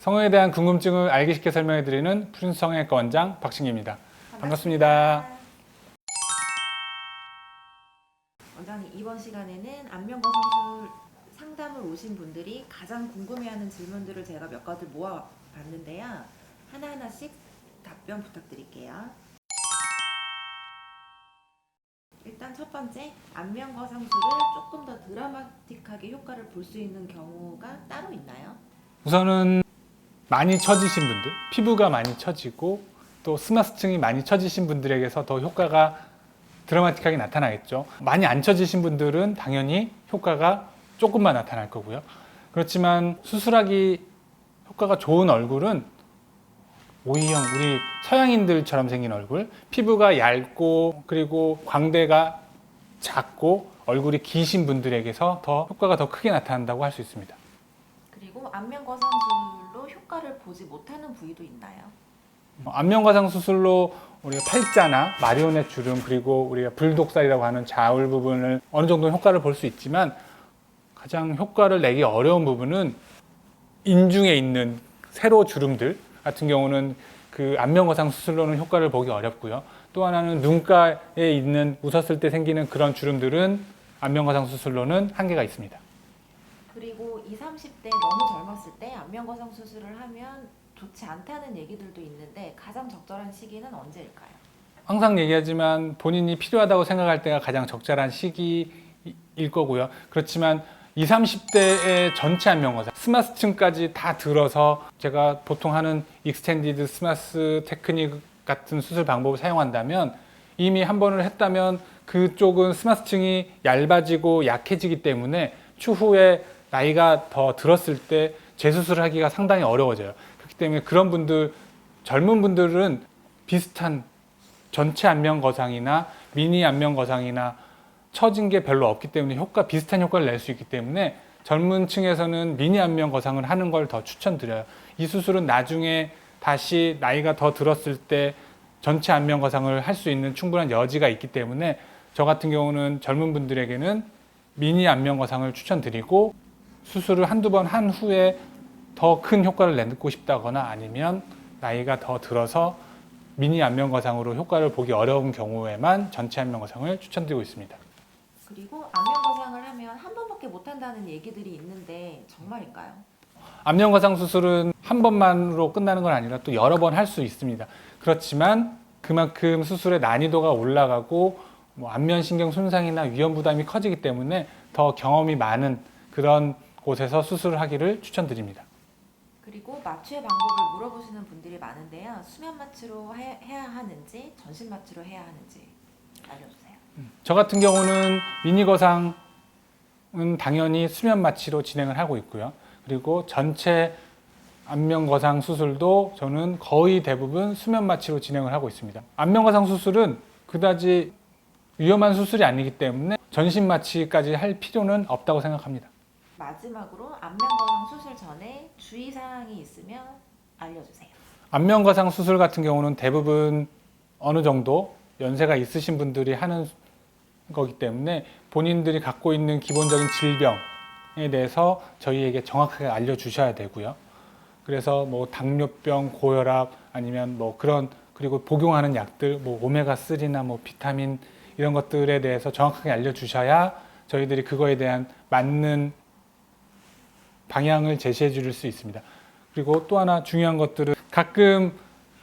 성형에 대한 궁금증을 알기 쉽게 설명해드리는 프린스 성형외과 원장 박신기입니다. 반갑습니다. 원장님, 이번 시간에는 안면과 성술 상담을 오신 분들이 가장 궁금해하는 질문들을 제가 몇 가지 모아봤는데요. 하나하나씩 답변 부탁드릴게요. 일단 첫 번째, 안면과 상술을 조금 더 드라마틱하게 효과를 볼 수 있는 경우가 따로 있나요? 우선은 많이 처지신 분들, 피부가 많이 처지고 또 스마스층이 많이 처지신 분들에게서 더 효과가 드라마틱하게 나타나겠죠. 많이 안 처지신 분들은 당연히 효과가 조금만 나타날 거고요. 그렇지만 수술하기 효과가 좋은 얼굴은 O형, 우리 서양인들처럼 생긴 얼굴, 피부가 얇고 그리고 광대가 작고 얼굴이 기신 분들에게서 더 효과가 더 크게 나타난다고 할 수 있습니다. 그리고 안면과 상술로 효과를 보지 못하는 부위도 있나요? 안면과상 수술로 우리가 팔자나 마리오넷 주름 그리고 우리가 불독살이라고 하는 좌울 부분을 어느 정도 효과를 볼 수 있지만 가장 효과를 내기 어려운 부분은 인중에 있는 세로 주름들 같은 경우는 그 안면과상 수술로는 효과를 보기 어렵고요. 또 하나는 눈가에 있는 웃었을 때 생기는 그런 주름들은 안면과상 수술로는 한계가 있습니다. 그리고 20, 30대 너무 젊었을 때 안면과상 수술을 하면 좋지 않다는 얘기들도 있는데 가장 적절한 시기는 언제일까요? 항상 얘기하지만 본인이 필요하다고 생각할 때가 가장 적절한 시기일 거고요. 그렇지만 20, 30대의 전체 안면과상, 스마스층까지 다 들어서 제가 보통 하는 익스텐디드 스마스 테크닉 같은 수술 방법을 사용한다면 이미 한 번을 했다면 그쪽은 스마스층이 얇아지고 약해지기 때문에 추후에 나이가 더 들었을 때 재수술을 하기가 상당히 어려워져요. 그렇기 때문에 그런 분들, 젊은 분들은 비슷한 전체 안면 거상이나 미니 안면 거상이나 처진 게 별로 없기 때문에 비슷한 효과를 낼 수 있기 때문에 젊은 층에서는 미니 안면 거상을 하는 걸 더 추천드려요. 이 수술은 나중에 다시 나이가 더 들었을 때 전체 안면 거상을 할 수 있는 충분한 여지가 있기 때문에 저 같은 경우는 젊은 분들에게는 미니 안면 거상을 추천드리고 수술을 한두 번 한 후에 더 큰 효과를 내고 싶다거나 아니면 나이가 더 들어서 미니 안면 거상으로 효과를 보기 어려운 경우에만 전체 안면 거상을 추천드리고 있습니다. 그리고 안면과상을 하면 한 번밖에 못 한다는 얘기들이 있는데 정말일까요? 안면 거상 수술은 한 번만으로 끝나는 건 아니라 또 여러 번 할 수 있습니다. 그렇지만 그만큼 수술의 난이도가 올라가고 안면 신경 손상이나 위험 부담이 커지기 때문에 더 경험이 많은 그런 곳에서 수술을 하기를 추천드립니다. 그리고 마취의 방법을 물어보시는 분들이 많은데요. 수면 마취로 해야 하는지 전신 마취로 해야 하는지 알려주세요. 저 같은 경우는 미니 거상은 당연히 수면 마취로 진행을 하고 있고요. 그리고 전체 안면 거상 수술도 저는 거의 대부분 수면 마취로 진행을 하고 있습니다. 안면 거상 수술은 그다지 위험한 수술이 아니기 때문에 전신 마취까지 할 필요는 없다고 생각합니다. 마지막으로 안면과상 수술 전에 주의사항이 있으면 알려주세요. 안면 거상 수술 같은 경우는 대부분 어느 정도 연세가 있으신 분들이 하는 거기 때문에 본인들이 갖고 있는 기본적인 질병에 대해서 저희에게 정확하게 알려주셔야 되고요. 그래서 당뇨병, 고혈압 아니면 그리고 복용하는 약들, 오메가3나 비타민 이런 것들에 대해서 정확하게 알려주셔야 저희들이 그거에 대한 맞는 방향을 제시해 줄 수 있습니다. 그리고 또 하나 중요한 것들은 가끔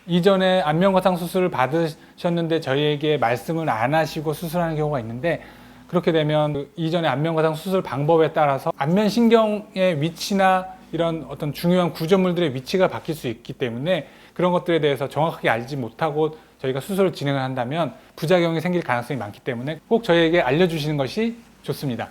이전에 안면거상 수술을 받으셨는데 저희에게 말씀을 안 하시고 수술하는 경우가 있는데 그렇게 되면 이전에 안면거상 수술 방법에 따라서 안면신경의 위치나 이런 어떤 중요한 구조물들의 위치가 바뀔 수 있기 때문에 그런 것들에 대해서 정확하게 알지 못하고 저희가 수술을 진행을 한다면 부작용이 생길 가능성이 많기 때문에 꼭 저희에게 알려주시는 것이 좋습니다.